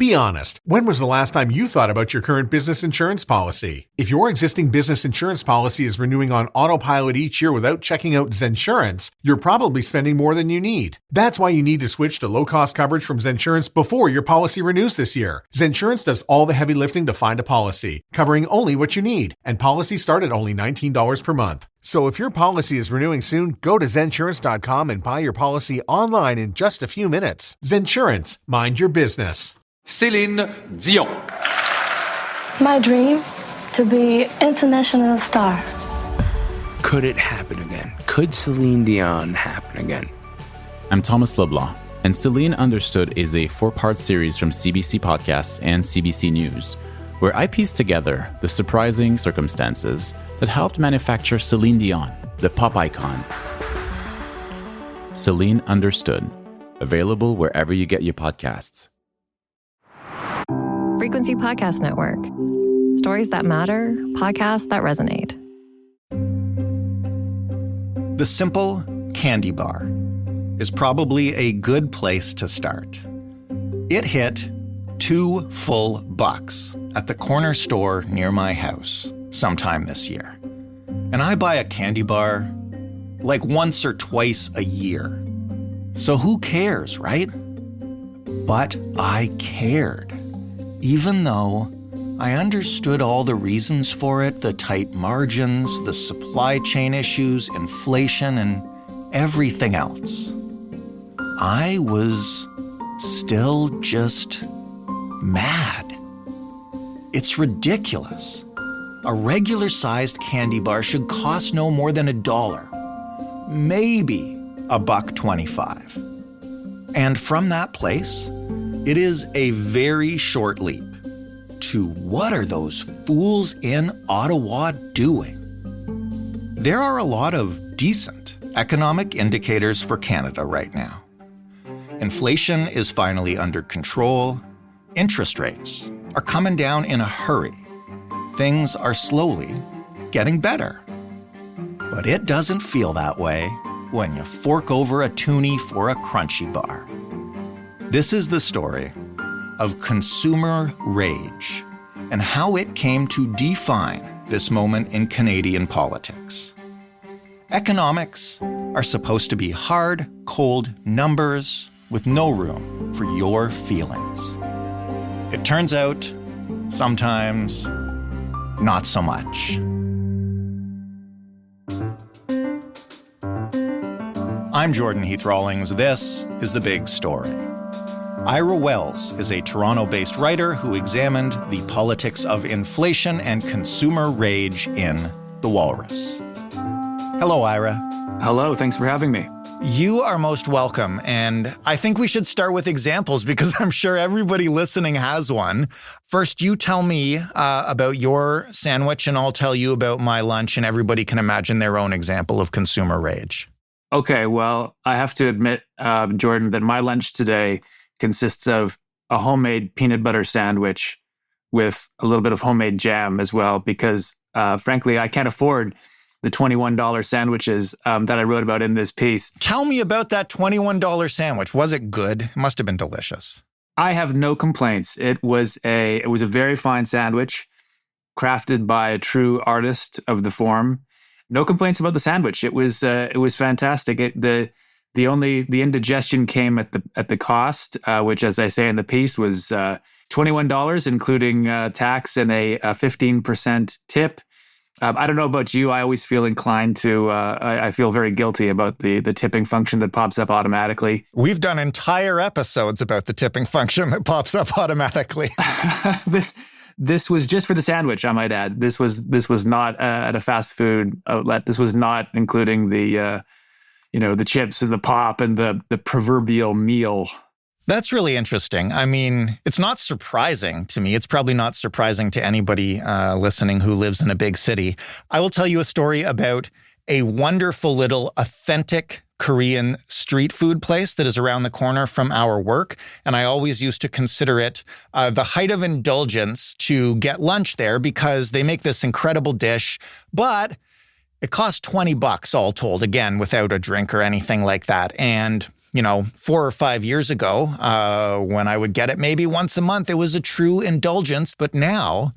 Be honest, when was the last time you thought about your current business insurance policy? If your existing business insurance policy is renewing on autopilot each year without checking out Zensurance, you're probably spending more than you need. That's why you need to switch to low-cost coverage from Zensurance before your policy renews this year. Zensurance does all the heavy lifting to find a policy, covering only what you need, and policies start at only $19 per month. So if your policy is renewing soon, go to Zensurance.com and buy your policy online in just a few minutes. Zensurance, mind your business. Céline Dion. My dream, to be international star. Could it happen again? Could Celine Dion happen again? I'm Thomas Leblanc, and Celine Understood is a 4-part series from CBC Podcasts and CBC News, where I piece together the surprising circumstances that helped manufacture Celine Dion, the pop icon. Celine Understood, available wherever you get your podcasts. Frequency Podcast Network. Stories that matter, podcasts that resonate. The simple candy bar is probably a good place to start. It hit $2 full at the corner store near my house sometime this year. And I buy a candy bar like once or twice a year. So who cares, right? But I cared. Even though I understood all the reasons for it, the tight margins, the supply chain issues, inflation, and everything else, I was still just mad. It's ridiculous. A regular-sized candy bar should cost no more than $1, maybe $1.25. And from that place, it is a very short leap to what are those fools in Ottawa doing? There are a lot of decent economic indicators for Canada right now. Inflation is finally under control. Interest rates are coming down in a hurry. Things are slowly getting better. But it doesn't feel that way when you fork over a toonie for a crunchy bar. This is the story of consumer rage and how it came to define this moment in Canadian politics. Economics are supposed to be hard, cold numbers with no room for your feelings. It turns out, sometimes, not so much. I'm Jordan Heath Rawlings. This is The Big Story. Ira Wells is a Toronto-based writer who examined the politics of inflation and consumer rage in The Walrus. Hello, Ira. Hello, thanks for having me. You are most welcome, and I think we should start with examples because I'm sure everybody listening has one. First, you tell me about your sandwich, and I'll tell you about my lunch, and everybody can imagine their own example of consumer rage. Okay, well, I have to admit, Jordan, that my lunch today consists of a homemade peanut butter sandwich with a little bit of homemade jam as well, because frankly, I can't afford the $21 sandwiches that I wrote about in this piece. Tell me about that $21 sandwich. Was it good? It must have been delicious. I have no complaints. It was a very fine sandwich, crafted by a true artist of the form. No complaints about the sandwich. It was fantastic. The indigestion came at the cost, which, as I say in the piece, was $21, including tax and a 15% tip. I don't know about you. I always feel inclined to. I feel very guilty about the tipping function that pops up automatically. We've done entire episodes about the tipping function that pops up automatically. This was just for the sandwich, I might add. This was not at a fast food outlet. This was not including the chips and the pop and the proverbial meal. That's really interesting. I mean, it's not surprising to me. It's probably not surprising to anybody listening who lives in a big city. I will tell you a story about a wonderful little authentic Korean street food place that is around the corner from our work. And I always used to consider it the height of indulgence to get lunch there because they make this incredible dish, but it costs $20 all told, again, without a drink or anything like that. And 4 or 5 years ago, when I would get it maybe once a month, it was a true indulgence. But now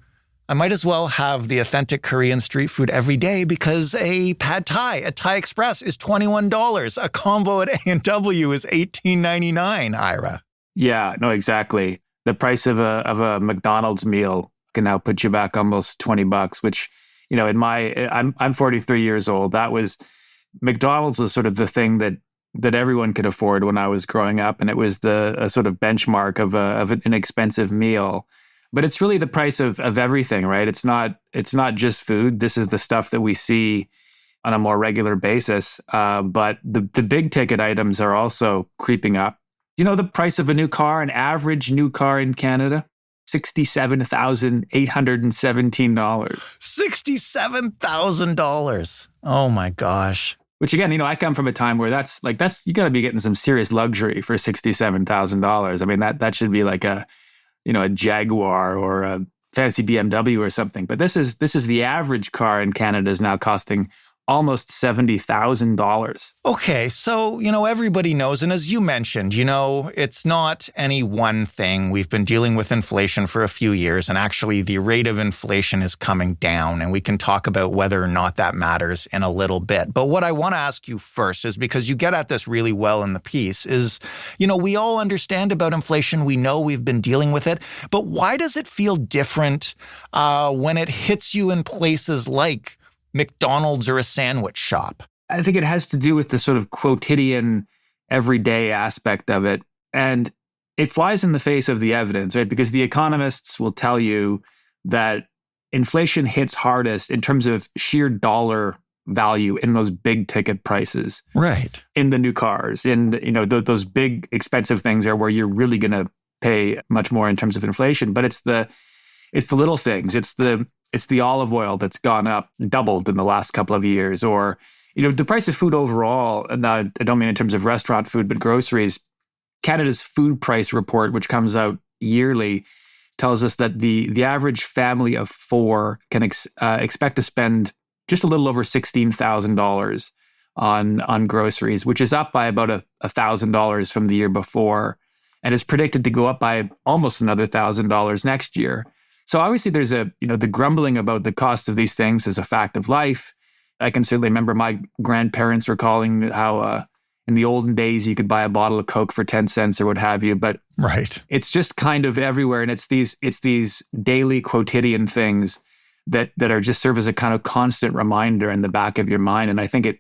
I might as well have the authentic Korean street food every day because a pad thai at Thai Express is $21. A combo at A&W is $18.99, Ira. Yeah, no, exactly. The price of a McDonald's meal can now put you back almost $20, which, I'm 43 years old. That was McDonald's was sort of the thing that everyone could afford when I was growing up, and it was a sort of benchmark of an expensive meal. But it's really the price of everything, right? It's not just food. This is the stuff that we see on a more regular basis. But the big ticket items are also creeping up. The price of a new car, an average new car in Canada? $67,817. $67,000. Oh my gosh. Which again, I come from a time where that's you got to be getting some serious luxury for $67,000. I mean, that should be like a Jaguar or a fancy BMW or something. But this is the average car in Canada is now costing almost $70,000. Okay, so, everybody knows, and as you mentioned, it's not any one thing. We've been dealing with inflation for a few years, and actually the rate of inflation is coming down, and we can talk about whether or not that matters in a little bit. But what I want to ask you first is, because you get at this really well in the piece, is, we all understand about inflation. We know we've been dealing with it, but why does it feel different when it hits you in places like McDonald's or a sandwich shop? I think it has to do with the sort of quotidian, everyday aspect of it. And it flies in the face of the evidence, right? Because the economists will tell you that inflation hits hardest in terms of sheer dollar value in those big ticket prices. Right. In the new cars, in those big expensive things are where you're really going to pay much more in terms of inflation. But it's the little things. It's the olive oil that's gone up, doubled in the last couple of years, or, the price of food overall, and I don't mean in terms of restaurant food, but groceries. Canada's food price report, which comes out yearly, tells us that the average family of four can expect to spend just a little over $16,000 on groceries, which is up by about $1,000 from the year before, and is predicted to go up by almost another $1,000 next year. So obviously there's the grumbling about the cost of these things is a fact of life. I can certainly remember my grandparents recalling how in the olden days you could buy a bottle of Coke for 10 cents or what have you, but right. It's just kind of everywhere. And it's these daily quotidian things that are just serve as a kind of constant reminder in the back of your mind. And I think it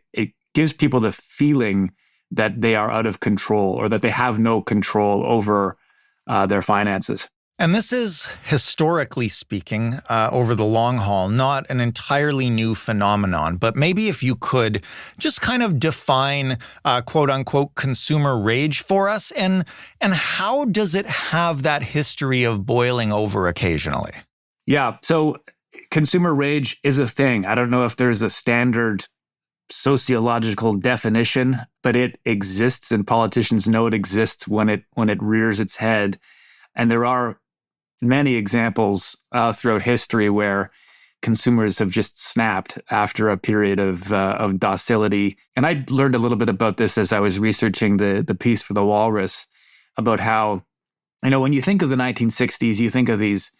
gives people the feeling that they are out of control or that they have no control over their finances. And this is, historically speaking, over the long haul, not an entirely new phenomenon. But maybe if you could just kind of define, quote unquote, consumer rage for us, and how does it have that history of boiling over occasionally? Yeah, so consumer rage is a thing. I don't know if there's a standard sociological definition, but it exists, and politicians know it exists when it rears its head. And there are many examples throughout history where consumers have just snapped after a period of docility. And I learned a little bit about this as I was researching the piece for The Walrus, about how, when you think of the 1960s, you think of these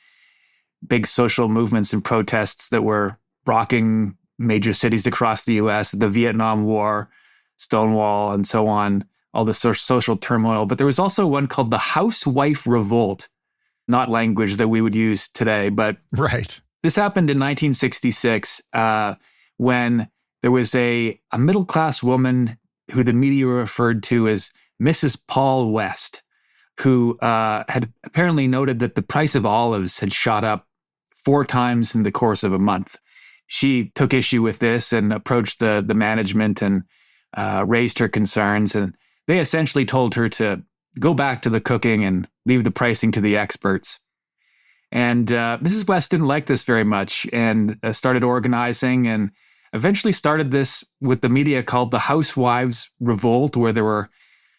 big social movements and protests that were rocking major cities across the U.S., the Vietnam War, Stonewall, and so on, all the social turmoil. But there was also one called the Housewife Revolt. Not language that we would use today, but right. This happened in 1966 when there was a middle-class woman who the media referred to as Mrs. Paul West, who had apparently noted that the price of olives had shot up 4 times in the course of a month. She took issue with this and approached the management and raised her concerns, and they essentially told her to go back to the cooking and leave the pricing to the experts. And Mrs. West didn't like this very much and started organizing, and eventually started this with the media called the Housewives Revolt, where there were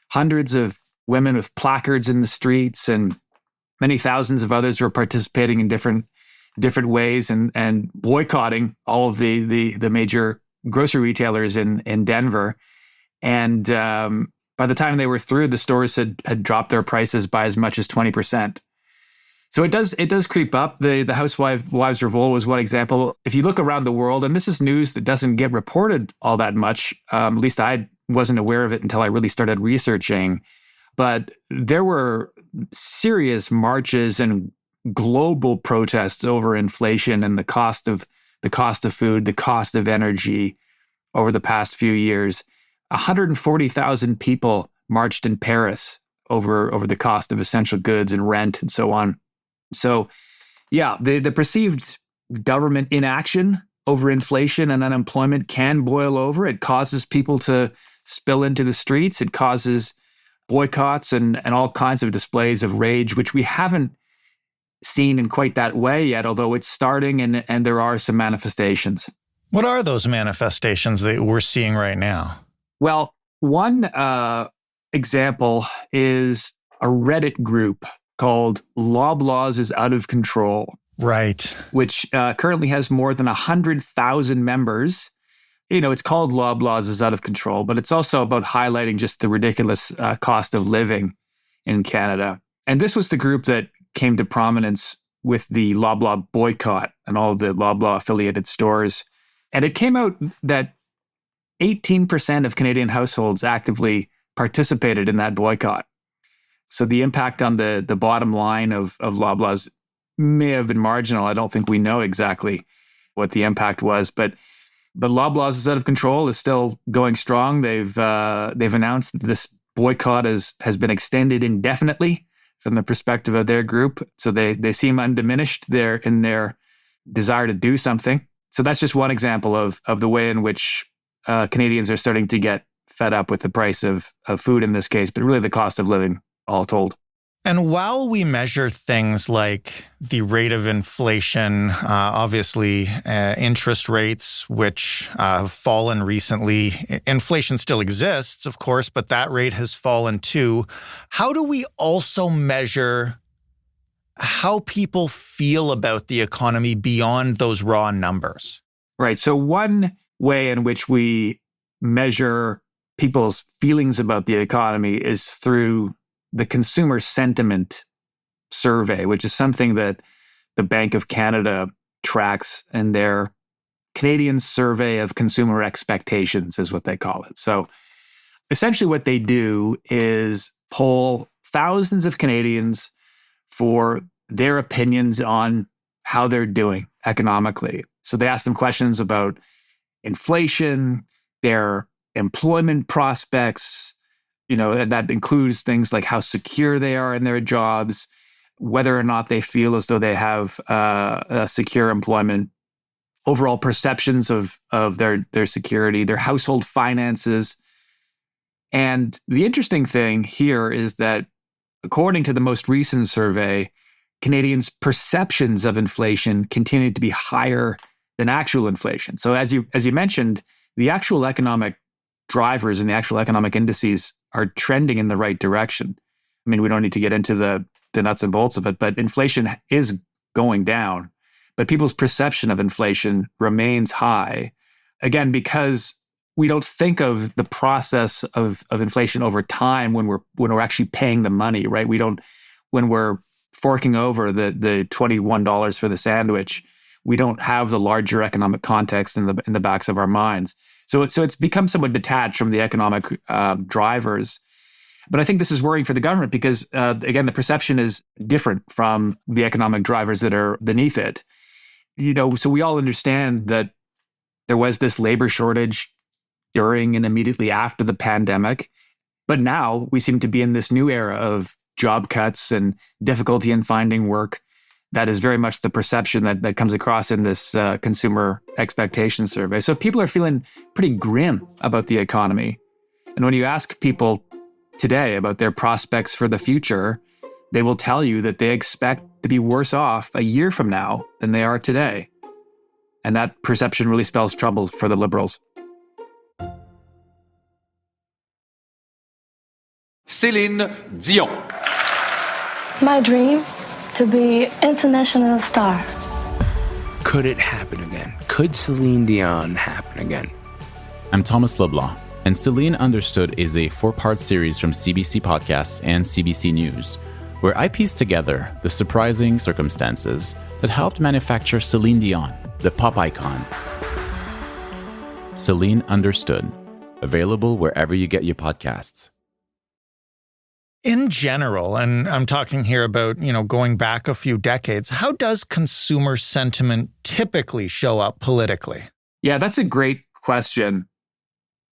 hundreds of women with placards in the streets, and many thousands of others were participating in different ways and boycotting all of the major grocery retailers in Denver. And by the time they were through, the stores had dropped their prices by as much as 20%. So it does creep up. The Housewives Revolt was one example. If you look around the world, and this is news that doesn't get reported all that much, at least I wasn't aware of it until I really started researching, but there were serious marches and global protests over inflation and the cost of food, the cost of energy over the past few years. 140,000 people marched in Paris over the cost of essential goods and rent and so on. So, yeah, the perceived government inaction over inflation and unemployment can boil over. It causes people to spill into the streets. It causes boycotts and all kinds of displays of rage, which we haven't seen in quite that way yet, although it's starting and there are some manifestations. What are those manifestations that we're seeing right now? Well, one example is a Reddit group called Loblaws is Out of Control. Right. Which currently has more than 100,000 members. You know, it's called Loblaws is Out of Control, but it's also about highlighting just the ridiculous cost of living in Canada. And this was the group that came to prominence with the Loblaw boycott and all of the Loblaw affiliated stores. And it came out that 18% of Canadian households actively participated in that boycott. So the impact on the bottom line of Loblaws may have been marginal. I don't think we know exactly what the impact was, but Loblaws is Out of Control is still going strong. They've announced that this boycott has been extended indefinitely from the perspective of their group. So they seem undiminished in their desire to do something. So that's just one example of the way in which Canadians are starting to get fed up with the price of food in this case, but really the cost of living all told. And while we measure things like the rate of inflation, obviously interest rates, which have fallen recently, inflation still exists, of course, but that rate has fallen too. How do we also measure how people feel about the economy beyond those raw numbers? Right. So one way in which we measure people's feelings about the economy is through the Consumer Sentiment Survey, which is something that the Bank of Canada tracks in their Canadian Survey of Consumer Expectations, is what they call it. So essentially what they do is poll thousands of Canadians for their opinions on how they're doing economically. So they ask them questions about inflation, their employment prospects, and that includes things like how secure they are in their jobs, whether or not they feel as though they have secure employment, overall perceptions of their security, their household finances. And the interesting thing here is that according to the most recent survey, Canadians' perceptions of inflation continue to be higher than actual inflation. So as you mentioned, the actual economic drivers and the actual economic indices are trending in the right direction. I mean, we don't need to get into the nuts and bolts of it, but inflation is going down. But people's perception of inflation remains high, again, because we don't think of the process of inflation over time when we're actually paying the money, right? When we're forking over the $21 for the sandwich, we don't have the larger economic context in the backs of our minds. So it's become somewhat detached from the economic drivers. But I think this is worrying for the government because, again, the perception is different from the economic drivers that are beneath it. So we all understand that there was this labor shortage during and immediately after the pandemic. But now we seem to be in this new era of job cuts and difficulty in finding work. That is very much the perception that comes across in this consumer expectation survey. So people are feeling pretty grim about the economy. And when you ask people today about their prospects for the future, they will tell you that they expect to be worse off a year from now than they are today. And that perception really spells trouble for the Liberals. Céline Dion. My dream, to be international star. Could it happen again? Could Celine Dion happen again? I'm Thomas Leblanc, and Celine Understood is a 4-part series from CBC Podcasts and CBC News, where I piece together the surprising circumstances that helped manufacture Celine Dion, the pop icon. Celine Understood, available wherever you get your podcasts. In general, and I'm talking here about, going back a few decades, how does consumer sentiment typically show up politically? Yeah, that's a great question.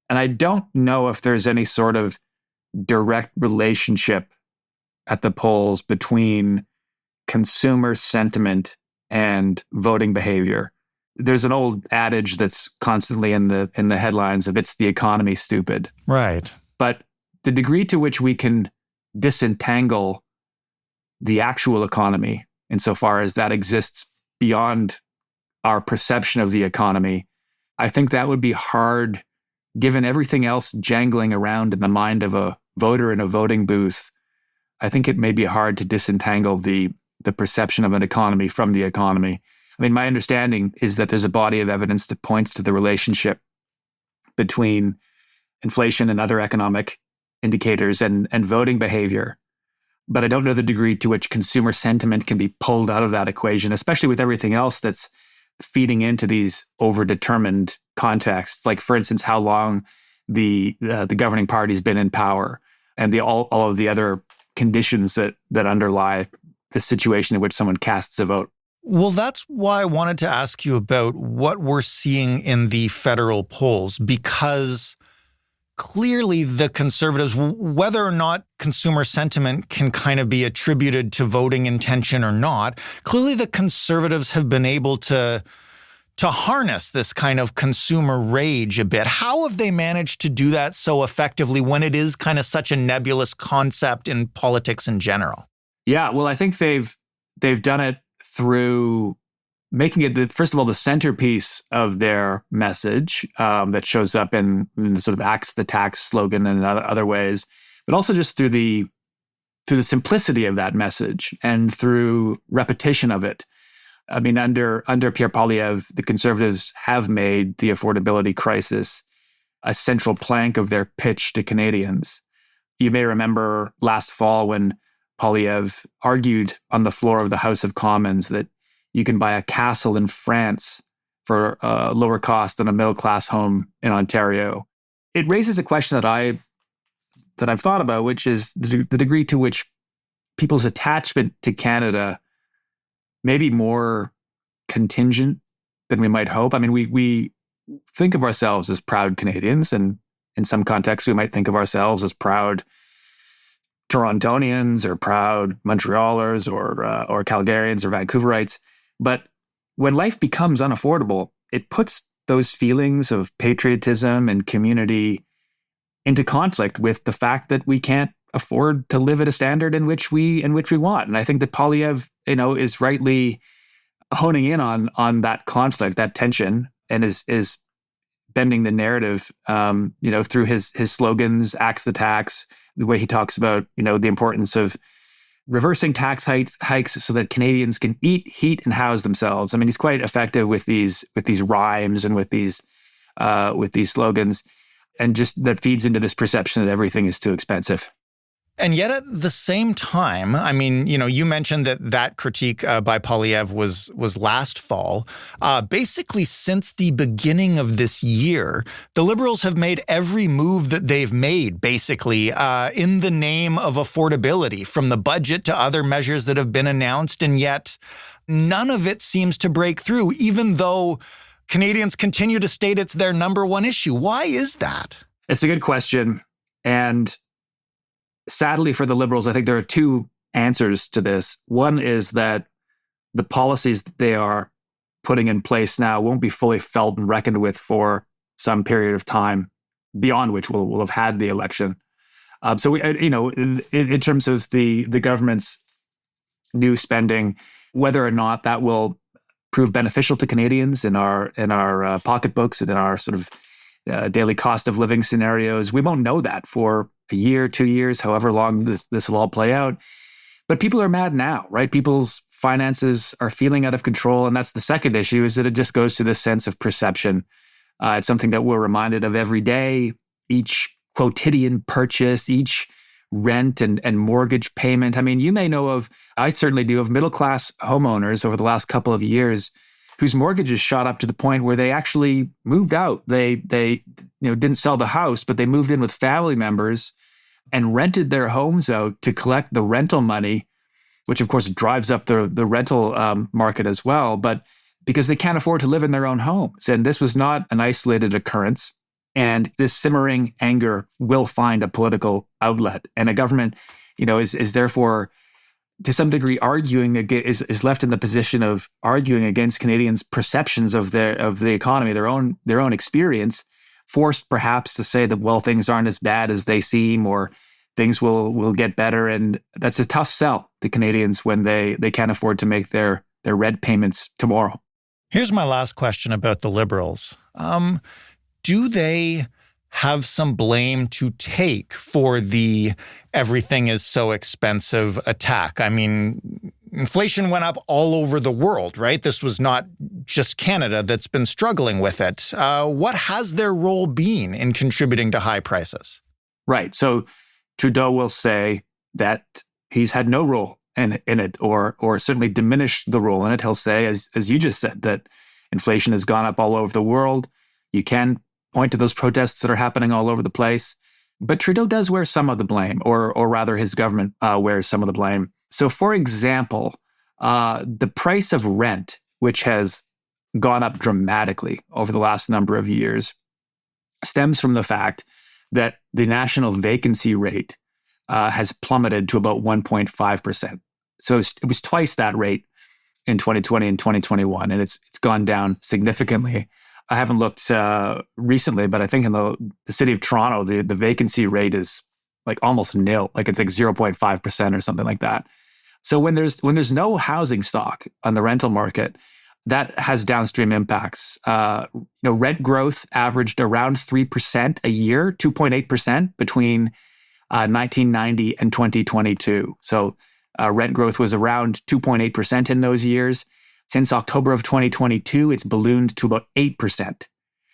And I don't know if there's any sort of direct relationship at the polls between consumer sentiment and voting behavior. There's an old adage that's constantly in the headlines of "it's the economy, stupid." Right. But the degree to which we can disentangle the actual economy, insofar as that exists beyond our perception of the economy, I think that would be hard, given everything else jangling around in the mind of a voter in a voting booth. I think it may be hard to disentangle the perception of an economy from the economy. I mean, my understanding is that there's a body of evidence that points to the relationship between inflation and other economic indicators and voting behavior. But I don't know the degree to which consumer sentiment can be pulled out of that equation, especially with everything else that's feeding into these overdetermined contexts. Like, for instance, how long the governing party's been in power and all of the other conditions that underlie the situation in which someone casts a vote. Well, that's why I wanted to ask you about what we're seeing in the federal polls, because clearly the Conservatives, whether or not consumer sentiment can kind of be attributed to voting intention or not, clearly the Conservatives have been able to harness this kind of consumer rage a bit. How have they managed to do that so effectively when it is kind of such a nebulous concept in politics in general? Yeah, well, I think they've done it through making it, first of all, the centerpiece of their message that shows up in the sort of "axe the tax" slogan and in other ways, but also just through the simplicity of that message and through repetition of it. I mean, under Pierre Poilievre, the Conservatives have made the affordability crisis a central plank of their pitch to Canadians. You may remember last fall when Poilievre argued on the floor of the House of Commons that you can buy a castle in France for a lower cost than a middle-class home in Ontario. It raises a question that I've thought about, which is the degree to which people's attachment to Canada may be more contingent than we might hope. I mean, we think of ourselves as proud Canadians, and in some contexts, we might think of ourselves as proud Torontonians or proud Montrealers or Calgarians or Vancouverites. But when life becomes unaffordable, it puts those feelings of patriotism and community into conflict with the fact that we can't afford to live at a standard in which we want. And I think that Poilievre, is rightly honing in on that conflict, that tension, and is bending the narrative, through his slogans, "axe the tax," the way he talks about, the importance of reversing tax hikes so that Canadians can eat, heat, and house themselves. I mean, he's quite effective with these rhymes and with these slogans, and just that feeds into this perception that everything is too expensive. And yet at the same time, I mean, you mentioned that critique by Poilievre was last fall. Basically, since the beginning of this year, the Liberals have made every move that they've made, basically, in the name of affordability, from the budget to other measures that have been announced. And yet none of it seems to break through, even though Canadians continue to state it's their number one issue. Why is that? It's a good question. And sadly for the Liberals, I think there are two answers to this. One is that the policies that they are putting in place now won't be fully felt and reckoned with for some period of time, beyond which we'll have had the election. So we, in terms of the government's new spending, whether or not that will prove beneficial to Canadians in our pocketbooks and in our sort of daily cost of living scenarios, we won't know that for a year, 2 years, however long this will all play out. But people are mad now, right? People's finances are feeling out of control. And that's the second issue, is that it just goes to this sense of perception. It's something that we're reminded of every day. each quotidian purchase, each rent and mortgage payment. I mean, you may know of, I certainly do, of middle-class homeowners over the last couple of years whose mortgages shot up to the point where they actually moved out. They didn't sell the house, but they moved in with family members and rented their homes out to collect the rental money, which of course drives up the rental market as well, but because they can't afford to live in their own homes. And this was not an isolated occurrence. And this simmering anger will find a political outlet. And a government, is therefore, to some degree, is left in the position of arguing against Canadians' perceptions of the economy, their own experience, forced perhaps to say that, well, things aren't as bad as they seem, or things will get better. And that's a tough sell to Canadians when they can't afford to make their rent payments tomorrow. Here's my last question about the Liberals. Do they have some blame to take for the everything is so expensive attack? I mean, inflation went up all over the world, right? This was not just Canada that's been struggling with it. What has their role been in contributing to high prices? Right. So Trudeau will say that he's had no role in it, or certainly diminished the role in it. He'll say, as you just said, that inflation has gone up all over the world. You can point to those protests that are happening all over the place. But Trudeau does wear some of the blame, or rather his government wears some of the blame. So for example, the price of rent, which has gone up dramatically over the last number of years, stems from the fact that the national vacancy rate has plummeted to about 1.5%. So it was twice that rate in 2020 and 2021, and it's gone down significantly. I haven't looked recently, but I think in the city of Toronto, the vacancy rate is like almost nil. Like it's like 0.5% or something like that. So when there's no housing stock on the rental market, that has downstream impacts. Rent growth averaged around 3% a year, 2.8% between 1990 and 2022. So rent growth was around 2.8% in those years. Since October of 2022, it's ballooned to about 8%.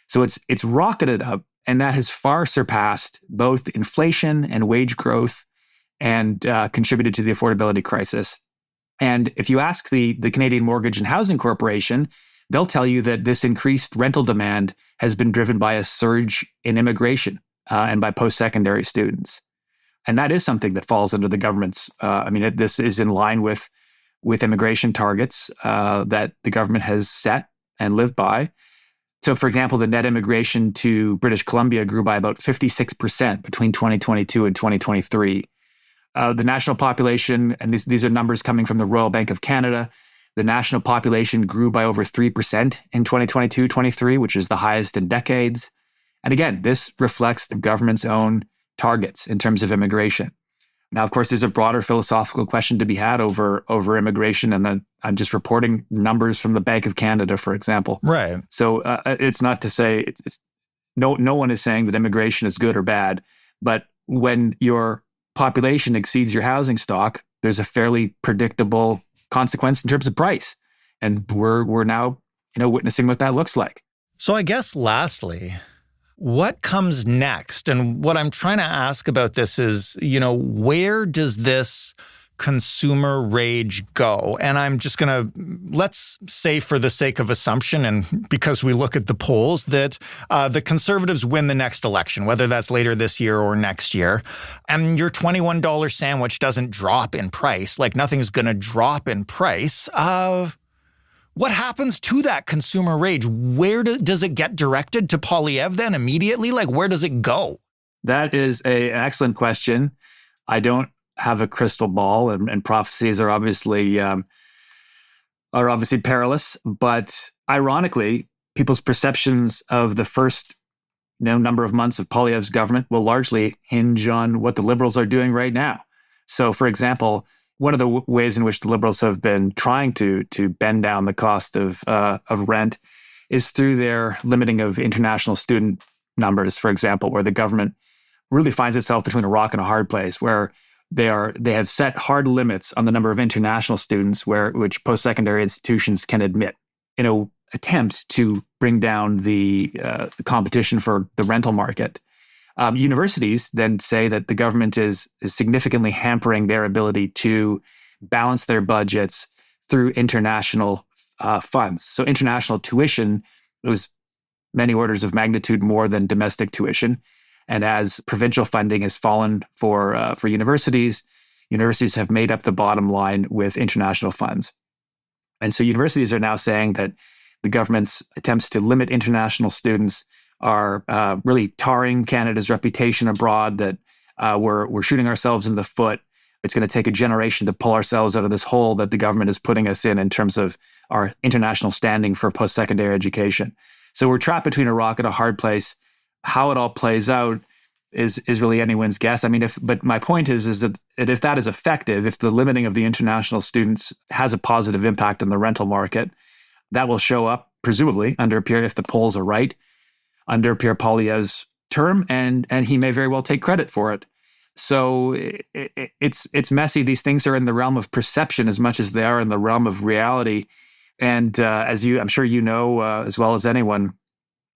So it's rocketed up, and that has far surpassed both inflation and wage growth, and contributed to the affordability crisis. And if you ask the Canadian Mortgage and Housing Corporation, they'll tell you that this increased rental demand has been driven by a surge in immigration and by post-secondary students. And that is something that falls under the government's, this is in line with immigration targets that the government has set and lived by. So, for example, the net immigration to British Columbia grew by about 56% between 2022 and 2023. The national population, and these are numbers coming from the Royal Bank of Canada, the national population grew by over 3% in 2022-23, which is the highest in decades. And again, this reflects the government's own targets in terms of immigration. Now, of course, there's a broader philosophical question to be had over immigration, and then I'm just reporting numbers from the Bank of Canada, for example. Right. So it's not to say no one is saying that immigration is good or bad, but when your population exceeds your housing stock, there's a fairly predictable consequence in terms of price, and we're now witnessing what that looks like. So I guess lastly, what comes next? And what I'm trying to ask about this is, where does this consumer rage go? And I'm just going to, let's say for the sake of assumption, and because we look at the polls, that the Conservatives win the next election, whether that's later this year or next year, and your $21 sandwich doesn't drop in price, like nothing's going to drop in price. What happens to that consumer rage? Where does it get directed to Poilievre then immediately? Like, where does it go? That is an excellent question. I don't have a crystal ball, and prophecies are obviously perilous. But ironically, people's perceptions of the first number of months of Poilievre's government will largely hinge on what the Liberals are doing right now. So, for example, one of the ways in which the Liberals have been trying to bend down the cost of rent is through their limiting of international student numbers, for example, where the government really finds itself between a rock and a hard place, where they have set hard limits on the number of international students which post-secondary institutions can admit in an attempt to bring down the competition for the rental market. Universities then say that the government is significantly hampering their ability to balance their budgets through international funds. So international tuition was many orders of magnitude more than domestic tuition. And as provincial funding has fallen for universities, universities have made up the bottom line with international funds. And so universities are now saying that the government's attempts to limit international students are really tarring Canada's reputation abroad, that we're shooting ourselves in the foot. It's going to take a generation to pull ourselves out of this hole that the government is putting us in terms of our international standing for post-secondary education. So we're trapped between a rock and a hard place. How it all plays out is really anyone's guess. I mean, but my point is that if that is effective, if the limiting of the international students has a positive impact on the rental market, that will show up presumably under Pierre, if the polls are right, under Pierre Poilievre's term, and he may very well take credit for it. So it's messy. These things are in the realm of perception as much as they are in the realm of reality. And I'm sure you know as well as anyone,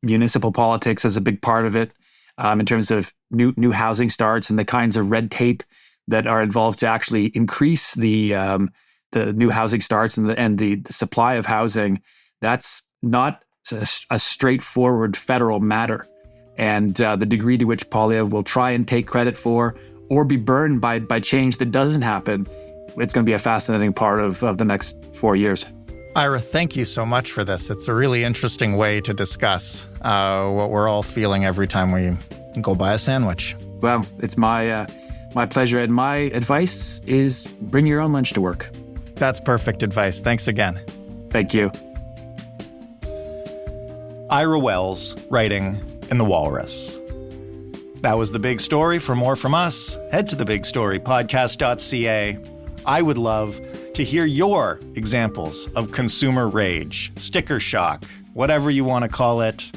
municipal politics is a big part of it in terms of new housing starts and the kinds of red tape that are involved to actually increase the new housing starts and the supply of housing. That's not a straightforward federal matter. And the degree to which Poilievre will try and take credit for or be burned by change that doesn't happen, it's going to be a fascinating part of the next 4 years. Ira, thank you so much for this. It's a really interesting way to discuss what we're all feeling every time we go buy a sandwich. Well, it's my pleasure. And my advice is bring your own lunch to work. That's perfect advice. Thanks again. Thank you. Ira Wells, writing in The Walrus. That was The Big Story. For more from us, head to thebigstorypodcast.ca. I would love to hear your examples of consumer rage, sticker shock, whatever you want to call it.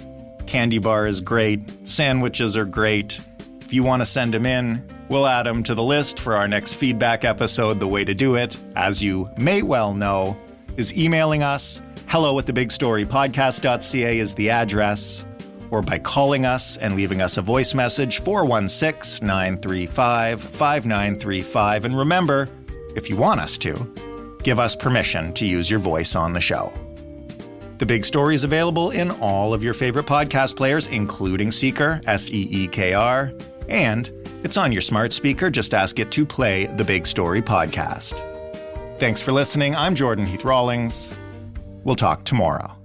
Candy bar is great. Sandwiches are great. If you want to send them in, we'll add them to the list for our next feedback episode. The way to do it, as you may well know, is emailing us. hello@thebigstorypodcast.ca is the address, or by calling us and leaving us a voice message, 416-935-5935. And remember, if you want us to, give us permission to use your voice on the show. The Big Story is available in all of your favorite podcast players, including Seeker, Seekr, and it's on your smart speaker. Just ask it to play The Big Story podcast. Thanks for listening. I'm Jordan Heath Rawlings. We'll talk tomorrow.